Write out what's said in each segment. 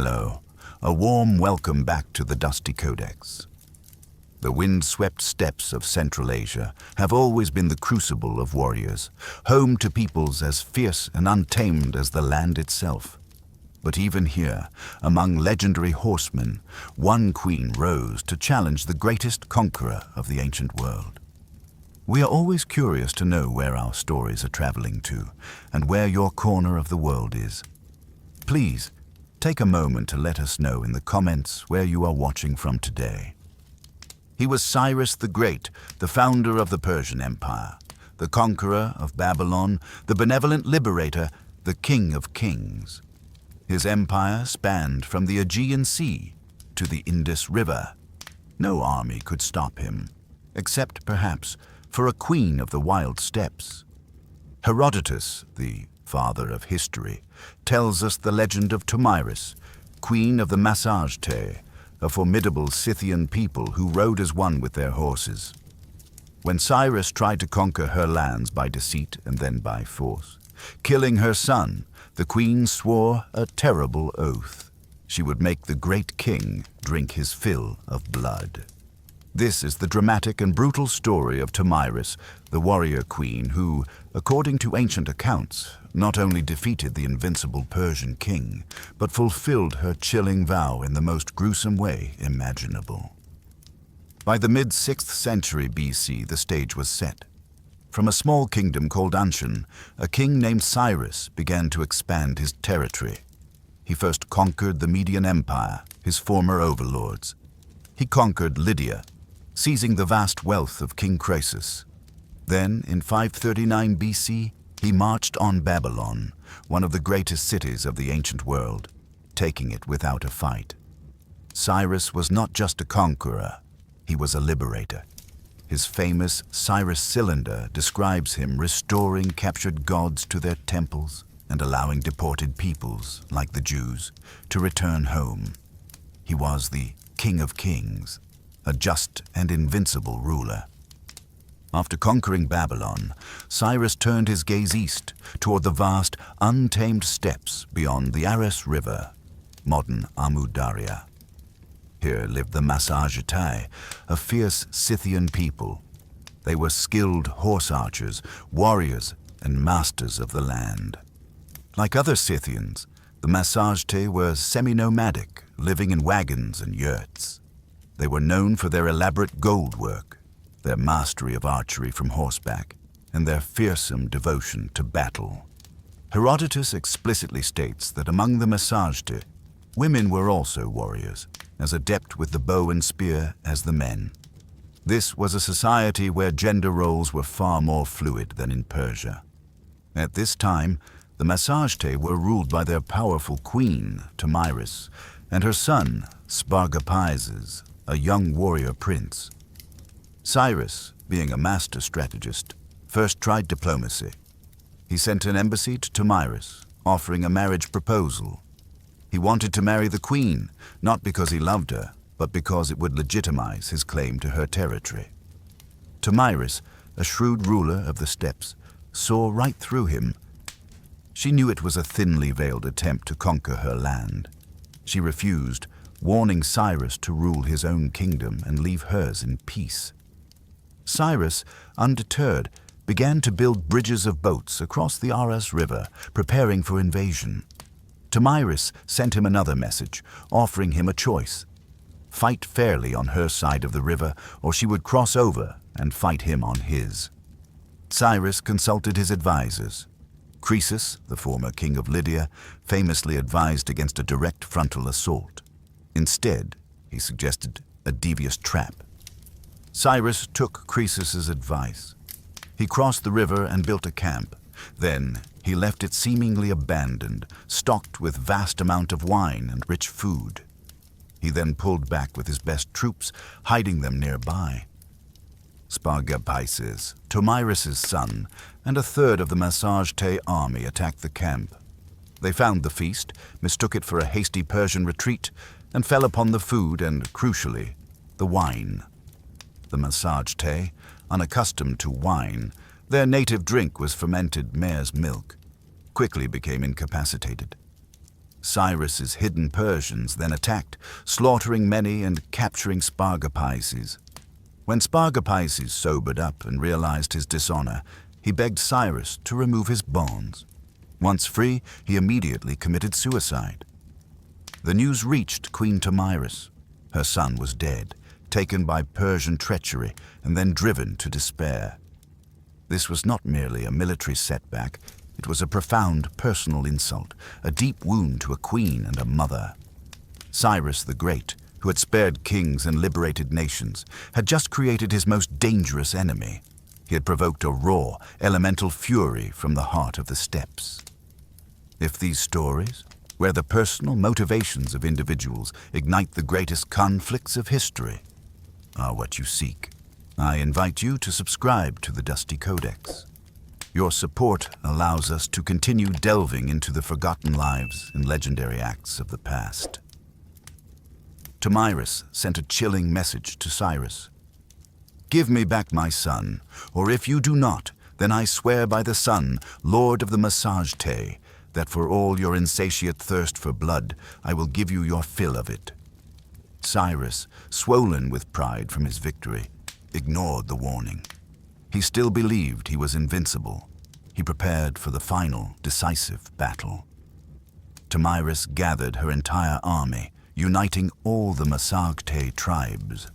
Hello, a warm welcome back to the dusty Codex. The wind-swept steppes of Central Asia have always been the crucible of warriors, home to peoples as fierce and untamed as the land itself. But even here, among legendary horsemen, one queen rose to challenge the greatest conqueror of the ancient world. We are always curious to know where our stories are traveling to and where your corner of the world is. Please, take a moment to let us know in the comments where you are watching from today. He was Cyrus the Great, the founder of the Persian Empire, the conqueror of Babylon, the benevolent liberator, the king of kings. His empire spanned from the Aegean Sea to the Indus River. No army could stop him, except perhaps for a queen of the wild steppes. Herodotus, the father of history, tells us the legend of Tomyris, queen of the Massagetae, a formidable Scythian people who rode as one with their horses. When Cyrus tried to conquer her lands by deceit and then by force, killing her son, the queen swore a terrible oath. She would make the great king drink his fill of blood. This is the dramatic and brutal story of Tomyris, the warrior queen who, according to ancient accounts, not only defeated the invincible Persian king, but fulfilled her chilling vow in the most gruesome way imaginable. By the mid-6th century BC, the stage was set. From a small kingdom called Anshan, a king named Cyrus began to expand his territory. He first conquered the Median Empire, his former overlords. He conquered Lydia, seizing the vast wealth of King Croesus. Then, in 539 BC, he marched on Babylon, one of the greatest cities of the ancient world, taking it without a fight. Cyrus was not just a conqueror, he was a liberator. His famous Cyrus Cylinder describes him restoring captured gods to their temples and allowing deported peoples, like the Jews, to return home. He was the King of Kings, a just and invincible ruler. After conquering Babylon, Cyrus turned his gaze east toward the vast, untamed steppes beyond the Aras River, modern Amu Darya. Here lived the Massagetae, a fierce Scythian people. They were skilled horse archers, warriors, and masters of the land. Like other Scythians, the Massagetae were semi-nomadic, living in wagons and yurts. They were known for their elaborate gold work, their mastery of archery from horseback, and their fearsome devotion to battle. Herodotus explicitly states that among the Massagetae, women were also warriors, as adept with the bow and spear as the men. This was a society where gender roles were far more fluid than in Persia. At this time, the Massagetae were ruled by their powerful queen, Tomyris, and her son, Spargapises, a young warrior prince. Cyrus, being a master strategist, first tried diplomacy. He sent an embassy to Tomyris, offering a marriage proposal. He wanted to marry the queen, not because he loved her, but because it would legitimize his claim to her territory. Tomyris, a shrewd ruler of the steppes, saw right through him. She knew it was a thinly veiled attempt to conquer her land. She refused, warning Cyrus to rule his own kingdom and leave hers in peace. Cyrus, undeterred, began to build bridges of boats across the Aras River, preparing for invasion. Tomyris sent him another message, offering him a choice. Fight fairly on her side of the river, or she would cross over and fight him on his. Cyrus consulted his advisors. Croesus, the former king of Lydia, famously advised against a direct frontal assault. Instead, he suggested a devious trap. Cyrus took Croesus's advice. He crossed the river and built a camp. Then, he left it seemingly abandoned, stocked with vast amount of wine and rich food. He then pulled back with his best troops, hiding them nearby. Spargapises, Tomyris' son, and a third of the Massagetae army attacked the camp. They found the feast, mistook it for a hasty Persian retreat, and fell upon the food and, crucially, the wine. The Massagetae, unaccustomed to wine, their native drink was fermented mare's milk, quickly became incapacitated. Cyrus's hidden Persians then attacked, slaughtering many and capturing Spargapises. When Spargapises sobered up and realized his dishonor, he begged Cyrus to remove his bonds. Once free, he immediately committed suicide. The news reached Queen Tomyris. Her son was dead, taken by Persian treachery, and then driven to despair. This was not merely a military setback, it was a profound personal insult, a deep wound to a queen and a mother. Cyrus the Great, who had spared kings and liberated nations, had just created his most dangerous enemy. He had provoked a raw, elemental fury from the heart of the steppes. If these stories, where the personal motivations of individuals ignite the greatest conflicts of history, are what you seek, I invite you to subscribe to the Dusty Codex. Your support allows us to continue delving into the forgotten lives and legendary acts of the past. Tomyris sent a chilling message to Cyrus. "Give me back my son, or if you do not, then I swear by the sun, Lord of the Massagetae, that for all your insatiate thirst for blood, I will give you your fill of it." Cyrus, swollen with pride from his victory, ignored the warning. He still believed he was invincible. He prepared for the final, decisive battle. Tomyris gathered her entire army, uniting all the Massagetae tribes.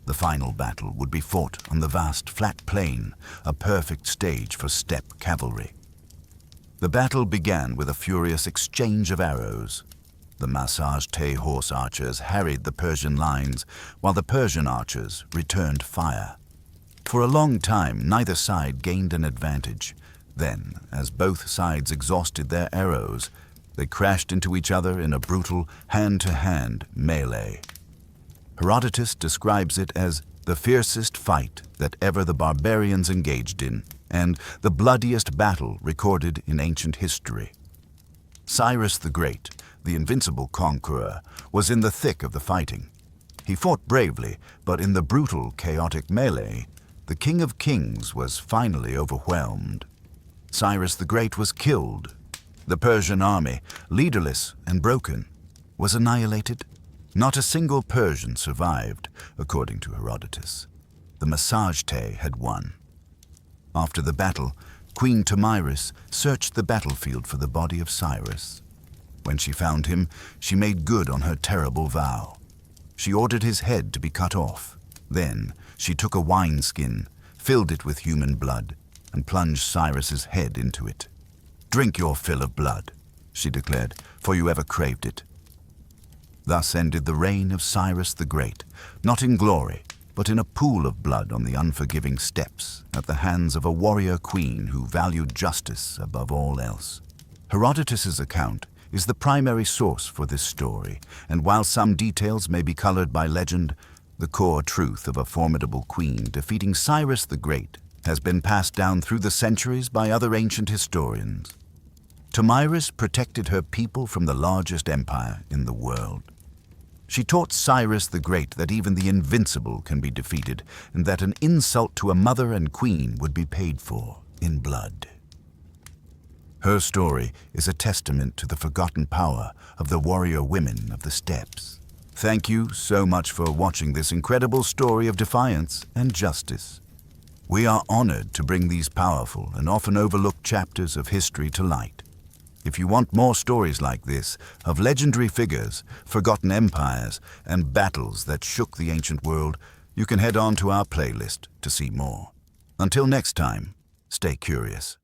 The final battle would be fought on the vast flat plain, a perfect stage for steppe cavalry. The battle began with a furious exchange of arrows. The Massagetae horse archers harried the Persian lines, while the Persian archers returned fire. For a long time, neither side gained an advantage. Then, as both sides exhausted their arrows, they crashed into each other in a brutal hand-to-hand melee. Herodotus describes it as the fiercest fight that ever the barbarians engaged in, and the bloodiest battle recorded in ancient history. Cyrus the Great, the invincible conqueror, was in the thick of the fighting. He fought bravely, but in the brutal, chaotic melee, the King of Kings was finally overwhelmed. Cyrus the Great was killed. The Persian army, leaderless and broken, was annihilated. Not a single Persian survived, according to Herodotus. The Massagetae had won. After the battle, Queen Tomyris searched the battlefield for the body of Cyrus. When she found him, she made good on her terrible vow. She ordered his head to be cut off. Then she took a wineskin, filled it with human blood, and plunged Cyrus's head into it. "Drink your fill of blood," she declared, "for you ever craved it." Thus ended the reign of Cyrus the Great, not in glory, but in a pool of blood on the unforgiving steppes at the hands of a warrior queen who valued justice above all else. Herodotus's account is the primary source for this story, and while some details may be colored by legend, the core truth of a formidable queen defeating Cyrus the Great has been passed down through the centuries by other ancient historians. Tomyris protected her people from the largest empire in the world. She taught Cyrus the Great that even the invincible can be defeated, and that an insult to a mother and queen would be paid for in blood. Her story is a testament to the forgotten power of the warrior women of the steppes. Thank you so much for watching this incredible story of defiance and justice. We are honored to bring these powerful and often overlooked chapters of history to light. If you want more stories like this, of legendary figures, forgotten empires, and battles that shook the ancient world, you can head on to our playlist to see more. Until next time, stay curious.